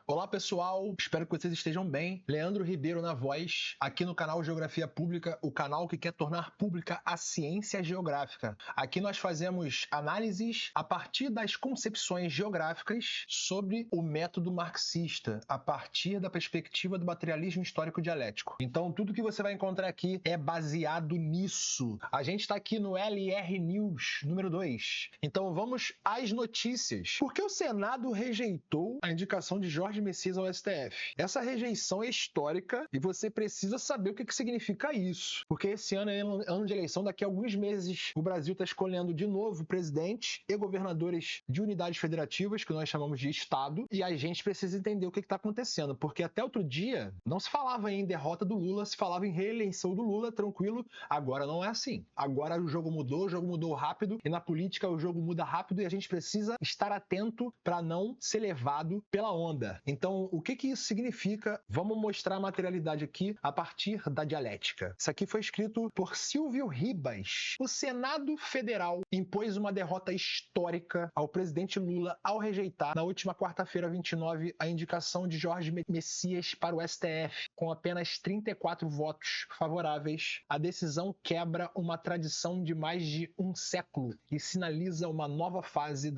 Olá pessoal, espero que vocês estejam bem. Leandro Ribeiro na voz, aqui no canal Geografia Pública, o canal que quer tornar pública a ciência geográfica. Aqui nós fazemos análises a partir das concepções geográficas sobre o método marxista, a partir da perspectiva do materialismo histórico dialético. Então tudo que você vai encontrar aqui é baseado nisso. A gente está aqui no LR News número 2. Então vamos às notícias. Por que o Senado rejeitou a indicação de Jorge Messias ao STF? Essa rejeição é histórica e você precisa saber o que significa isso. Porque esse ano é ano de eleição, daqui a alguns meses o Brasil está escolhendo de novo presidente e governadores de unidades federativas, que nós chamamos de Estado, e a gente precisa entender o que está acontecendo, porque até outro dia não se falava em derrota do Lula, se falava em reeleição do Lula, tranquilo. Agora não é assim. Agora o jogo mudou rápido, e na política o jogo muda rápido e a gente precisa estar atento para não ser levado pela onda. Então, o que isso significa? Vamos mostrar a materialidade aqui a partir da dialética. Isso aqui foi escrito por Silvio Ribas. O Senado Federal impôs uma derrota histórica ao presidente Lula ao rejeitar, na última quarta-feira, 29, a indicação de Jorge Messias para o STF. Com apenas 34 votos favoráveis, a decisão quebra uma tradição de mais de um século e sinaliza uma nova fase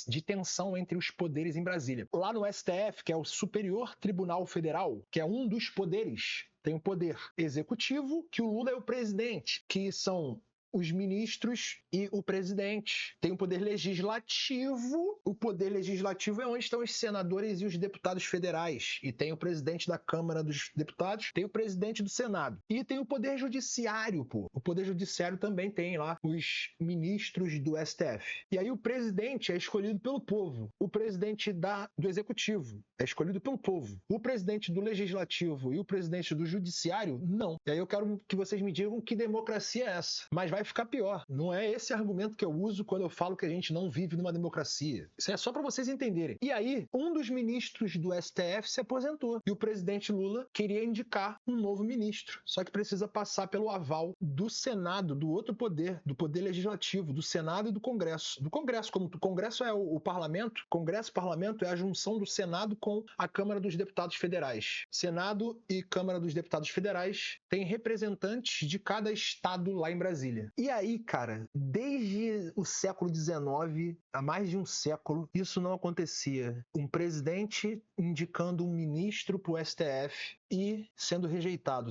de tensão entre os poderes em Brasília. Lá no STF, que é o Superior Tribunal Federal, que é um dos poderes, tem o poder executivo, que o Lula é o presidente, que são os ministros e o presidente. Tem o poder legislativo. O poder legislativo é onde estão os senadores e os deputados federais. E tem o presidente da Câmara dos Deputados, tem o presidente do Senado. E tem o poder judiciário, pô. O poder judiciário também tem lá os ministros do STF. E aí o presidente é escolhido pelo povo. O presidente do executivo é escolhido pelo povo. O presidente do legislativo e o presidente do judiciário, não. E aí eu quero que vocês me digam que democracia é essa. Mas vai ficar pior. Não é esse argumento que eu uso quando eu falo que a gente não vive numa democracia. Isso é só para vocês entenderem. E aí, um dos ministros do STF se aposentou. E o presidente Lula queria indicar um novo ministro. Só que precisa passar pelo aval do Senado, do outro poder, do poder legislativo, do Senado e do Congresso. Do Congresso, como o Congresso é o parlamento, Congresso e parlamento é a junção do Senado com a Câmara dos Deputados Federais. Senado e Câmara dos Deputados Federais têm representantes de cada estado lá em Brasília. E aí, cara, desde o século XIX, há mais de um século, isso não acontecia. Um presidente indicando um ministro para o STF e sendo rejeitado,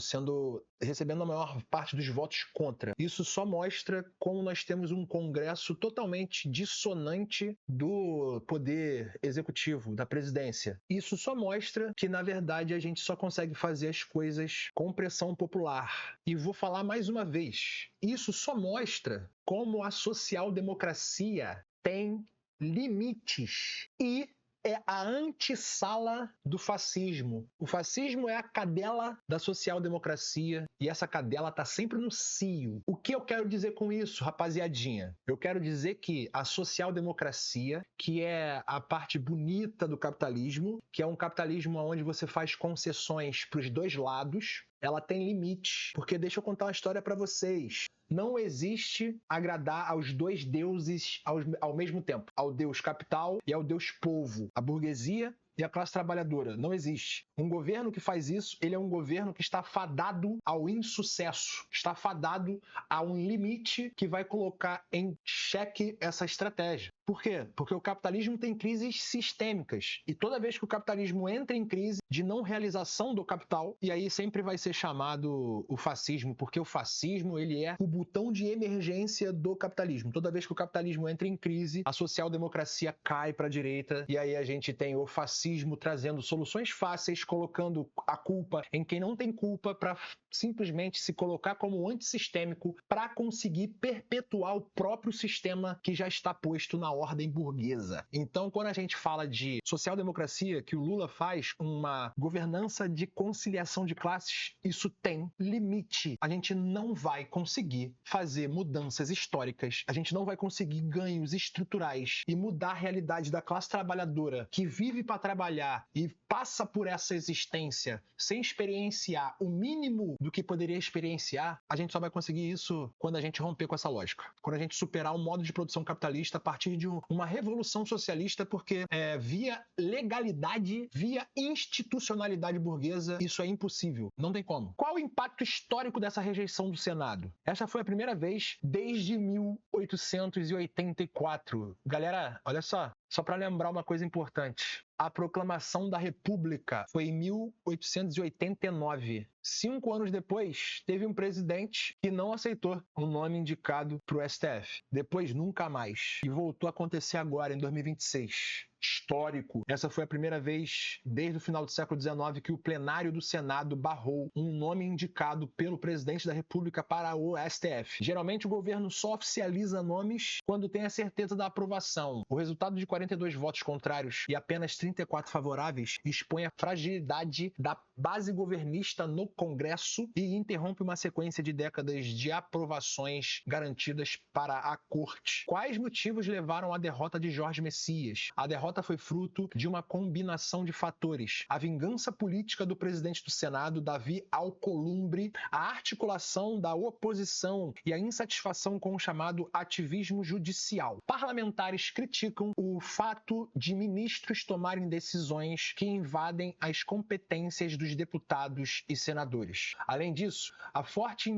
recebendo a maior parte dos votos contra. Isso só mostra como nós temos um Congresso totalmente dissonante do poder executivo, da presidência. Isso só mostra que, na verdade, a gente só consegue fazer as coisas com pressão popular. E vou falar mais uma vez, isso só mostra como a social-democracia tem limites e é a antessala do fascismo. O fascismo é a cadela da social-democracia e essa cadela está sempre no cio. O que eu quero dizer com isso, rapaziadinha? Eu quero dizer que a social-democracia, que é a parte bonita do capitalismo, que é um capitalismo onde você faz concessões para os dois lados, ela tem limites. Porque deixa eu contar uma história para vocês. Não existe agradar aos dois deuses ao mesmo tempo. Ao Deus capital e ao Deus povo. A burguesia e a classe trabalhadora. Não existe. Um governo que faz isso, ele é um governo que está fadado ao insucesso. Está fadado a um limite que vai colocar em xeque essa estratégia. Por quê? Porque o capitalismo tem crises sistêmicas. E toda vez que o capitalismo entra em crise de não realização do capital, e aí sempre vai ser chamado o fascismo, porque o fascismo ele é o botão de emergência do capitalismo. Toda vez que o capitalismo entra em crise, a social-democracia cai para a direita, e aí a gente tem o fascismo trazendo soluções fáceis, colocando a culpa em quem não tem culpa para simplesmente se colocar como antissistêmico para conseguir perpetuar o próprio sistema que já está posto na ordem burguesa. Então, quando a gente fala de social-democracia, que o Lula faz uma governança de conciliação de classes, isso tem limite. A gente não vai conseguir fazer mudanças históricas, a gente não vai conseguir ganhos estruturais e mudar a realidade da classe trabalhadora que vive para trás trabalhar e passa por essa existência sem experienciar o mínimo do que poderia experienciar, a gente só vai conseguir isso quando a gente romper com essa lógica. Quando a gente superar o modo de produção capitalista a partir de uma revolução socialista, porque via legalidade, via institucionalidade burguesa, isso é impossível. Não tem como. Qual o impacto histórico dessa rejeição do Senado? Essa foi a primeira vez desde 1884. Galera, olha só para lembrar uma coisa importante. A proclamação da República foi em 1889. 5 anos depois, teve um presidente que não aceitou o nome indicado para o STF. Depois, nunca mais. E voltou a acontecer agora, em 2026. Histórico. Essa foi a primeira vez, desde o final do século XIX, que o plenário do Senado barrou um nome indicado pelo presidente da República para o STF. Geralmente, o governo só oficializa nomes quando tem a certeza da aprovação. O resultado de 42 votos contrários e apenas 34 favoráveis expõe a fragilidade da base governista no Congresso e interrompe uma sequência de décadas de aprovações garantidas para a Corte. Quais motivos levaram à derrota de Jorge Messias? A derrota foi fruto de uma combinação de fatores: a vingança política do presidente do Senado, Davi Alcolumbre, a articulação da oposição e a insatisfação com o chamado ativismo judicial. Parlamentares criticam o fato de ministros tomarem decisões que invadem as competências dos deputados e senadores. Além disso, a forte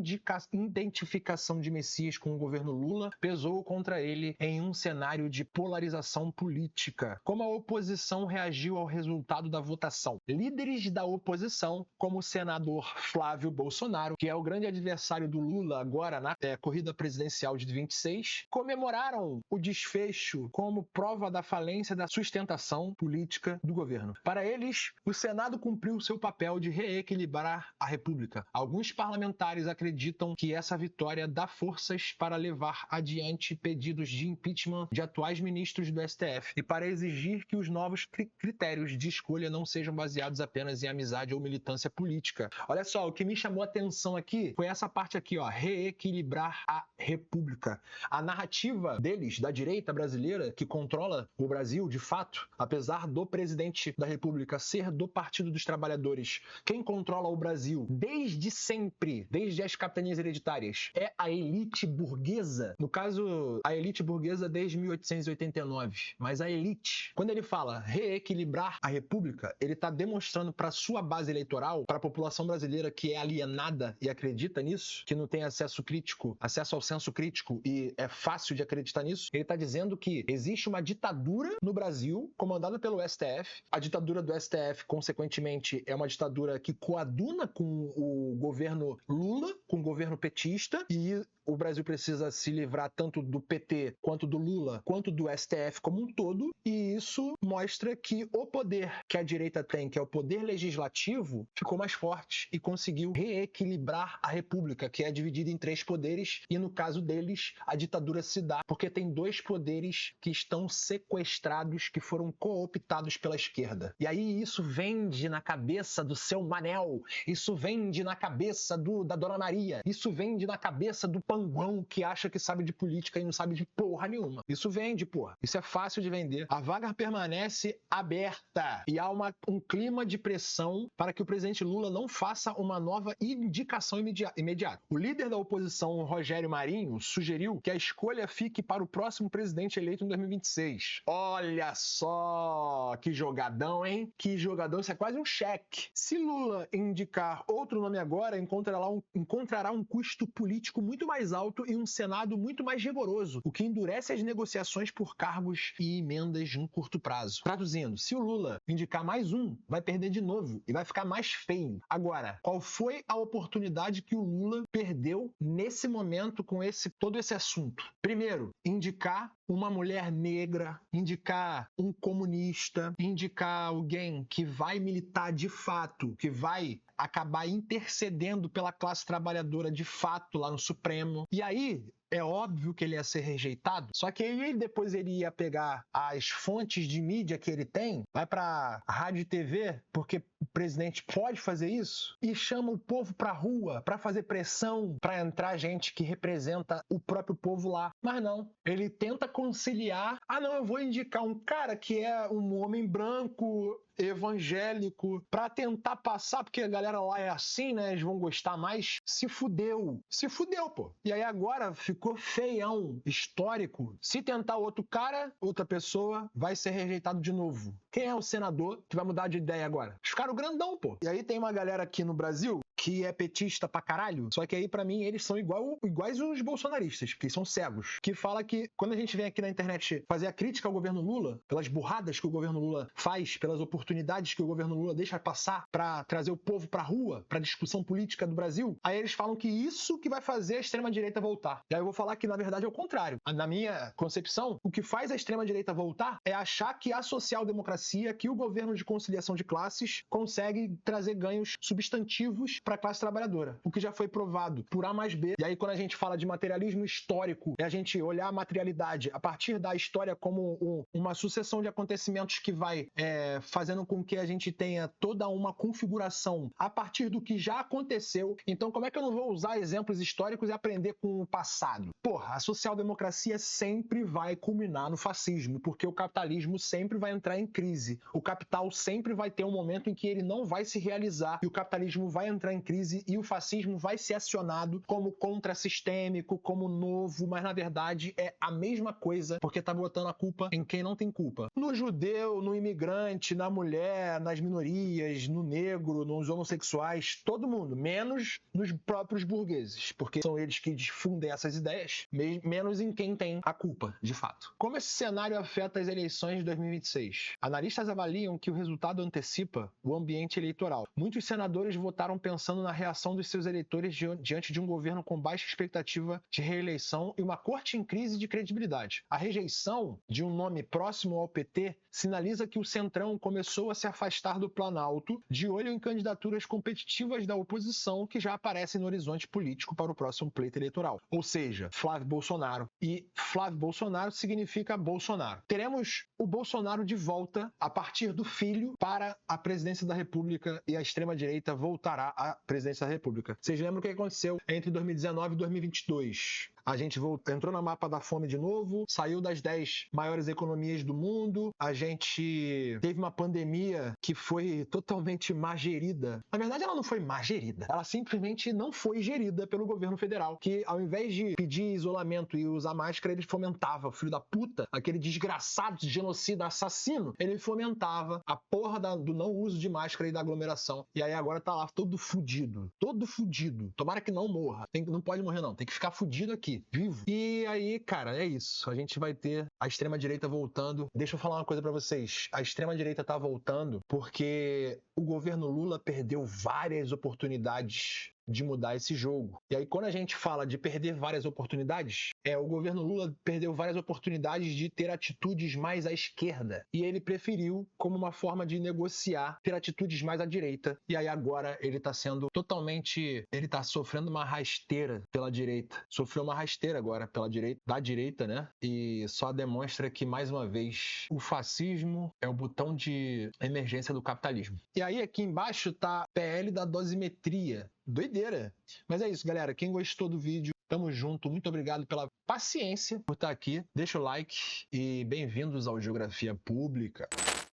identificação de Messias com o governo Lula pesou contra ele em um cenário de polarização política. Como a oposição reagiu ao resultado da votação? Líderes da oposição, como o senador Flávio Bolsonaro, que é o grande adversário do Lula agora na corrida presidencial de 26, comemoraram o desfecho como prova da falência da sustentação política do governo. Para eles, o Senado cumpriu seu papel de reequilibrar a República. Alguns parlamentares acreditam que essa vitória dá forças para levar adiante pedidos de impeachment de atuais ministros do STF e para exigir que os novos critérios de escolha não sejam baseados apenas em amizade ou militância política. Olha só, o que me chamou a atenção aqui foi essa parte aqui, ó, reequilibrar a República. A narrativa deles, da direita brasileira, que controla o Brasil de fato, apesar do presidente da República ser do Partido dos Trabalhadores, quem controla o Brasil desde sempre, desde as capitanias hereditárias, é a elite burguesa. No caso, a elite burguesa desde 1889. Mas a elite, quando ele fala reequilibrar a República, ele está demonstrando para sua base eleitoral, para a população brasileira que é alienada e acredita nisso, que não tem acesso ao senso crítico e é fácil de acreditar nisso, ele está dizendo que existe uma ditadura no Brasil comandada pelo STF. A ditadura do STF, consequentemente, é uma ditadura que coaduna com o governo Lula, com o governo petista, e o Brasil precisa se livrar tanto do PT, quanto do Lula, quanto do STF como um todo, e isso mostra que o poder que a direita tem, que é o poder legislativo, ficou mais forte e conseguiu reequilibrar a República, que é dividida em 3 poderes, e no caso deles, a ditadura se dá porque tem 2 poderes que estão sequestrados, que foram cooptados pela esquerda. E aí isso vende na cabeça do seu Manel, isso vende na cabeça da Dona Maria, isso vende na cabeça do panguão que acha que sabe de política e não sabe de porra nenhuma. Isso vende, porra. Isso é fácil de vender. A vaga permanece aberta e há um clima de pressão para que o presidente Lula não faça uma nova indicação imediata. O líder da oposição, Rogério Marinho, sugeriu que a escolha fique para o próximo presidente eleito em 2026. Olha só que jogadão, hein? Que jogadão. Isso é quase um cheque. Se Lula indicar outro nome agora, encontrará um custo político muito mais alto e um Senado muito mais rigoroso, o que endurece as negociações por cargos e emendas no curto prazo. Traduzindo, se o Lula indicar mais um, vai perder de novo e vai ficar mais feio. Agora, qual foi a oportunidade que o Lula perdeu nesse momento com todo esse assunto? Primeiro, indicar uma mulher negra, indicar um comunista, indicar alguém que vai militar de fato, que vai acabar intercedendo pela classe trabalhadora de fato lá no Supremo. E aí, é óbvio que ele ia ser rejeitado, só que aí depois ele ia pegar as fontes de mídia que ele tem, vai pra rádio e TV, porque o presidente pode fazer isso, e chama o povo pra rua pra fazer pressão, pra entrar gente que representa o próprio povo lá. Mas não, ele tenta conciliar, não, eu vou indicar um cara que é um homem branco, evangélico, pra tentar passar, porque a galera lá é assim, né? Eles vão gostar mais. Se fudeu, pô. E aí agora ficou feião, histórico. Se tentar outro cara, outra pessoa, vai ser rejeitado de novo. Quem é o senador que vai mudar de ideia agora? Os caras grandão, pô. E aí tem uma galera aqui no Brasil que é petista pra caralho, só que aí pra mim eles são iguais os bolsonaristas, porque são cegos, que fala que quando a gente vem aqui na internet fazer a crítica ao governo Lula, pelas burradas que o governo Lula faz, pelas oportunidades que o governo Lula deixa passar pra trazer o povo pra rua, pra discussão política do Brasil, aí eles falam que isso que vai fazer a extrema-direita voltar. E aí eu vou falar que na verdade é o contrário. Na minha concepção, o que faz a extrema-direita voltar é achar que a social-democracia, que o governo de conciliação de classes consegue trazer ganhos substantivos para a classe trabalhadora, o que já foi provado por A mais B. E aí quando a gente fala de materialismo histórico, é a gente olhar a materialidade a partir da história como uma sucessão de acontecimentos que vai fazendo com que a gente tenha toda uma configuração a partir do que já aconteceu. Então como é que eu não vou usar exemplos históricos e aprender com o passado? Porra, a social-democracia sempre vai culminar no fascismo, porque o capitalismo sempre vai entrar em crise. O capital sempre vai ter um momento em que ele não vai se realizar e o capitalismo vai entrar em crise e o fascismo vai ser acionado como contrassistêmico, como novo, mas na verdade é a mesma coisa, porque tá botando a culpa em quem não tem culpa. No judeu, no imigrante, na mulher, nas minorias, no negro, nos homossexuais, todo mundo, menos nos próprios burgueses, porque são eles que difundem essas ideias, menos em quem tem a culpa, de fato. Como esse cenário afeta as eleições de 2026? Analistas avaliam que o resultado antecipa o ambiente eleitoral. Muitos senadores votaram pensando na reação dos seus eleitores diante de um governo com baixa expectativa de reeleição e uma corte em crise de credibilidade. A rejeição de um nome próximo ao PT sinaliza que o Centrão começou a se afastar do Planalto, de olho em candidaturas competitivas da oposição que já aparecem no horizonte político para o próximo pleito eleitoral. Ou seja, Flávio Bolsonaro. E Flávio Bolsonaro significa Bolsonaro. Teremos o Bolsonaro de volta a partir do filho para a presidência da República e a extrema-direita voltará à presidência da República. Vocês lembram o que aconteceu entre 2019 e 2022? A gente entrou na mapa da fome de novo, saiu das 10 maiores economias do mundo, a gente teve uma pandemia que foi totalmente má gerida. Na verdade, ela não foi má gerida, ela simplesmente não foi gerida pelo governo federal, que ao invés de pedir isolamento e usar máscara, ele fomentava, o filho da puta, aquele desgraçado genocida assassino, ele fomentava a porra do não uso de máscara e da aglomeração. E aí agora tá lá todo fudido. Tomara que não morra. Não pode morrer não, tem que ficar fudido aqui, vivo. E aí, cara, é isso. A gente vai ter a extrema-direita voltando. Deixa eu falar uma coisa pra vocês. A extrema-direita tá voltando porque o governo Lula perdeu várias oportunidades de mudar esse jogo. E aí, quando a gente fala de perder várias oportunidades, o governo Lula perdeu várias oportunidades de ter atitudes mais à esquerda. E ele preferiu, como uma forma de negociar, ter atitudes mais à direita. E aí agora ele tá sendo totalmente... Ele tá sofrendo uma rasteira pela direita. Sofreu uma rasteira agora pela direita, da direita, né? E só demonstra que, mais uma vez, o fascismo é o botão de emergência do capitalismo. E aí, aqui embaixo tá PL da dosimetria. Doideira. Mas é isso, galera. Quem gostou do vídeo, tamo junto. Muito obrigado pela paciência por estar aqui. Deixa o like e bem-vindos ao Geografia Pública.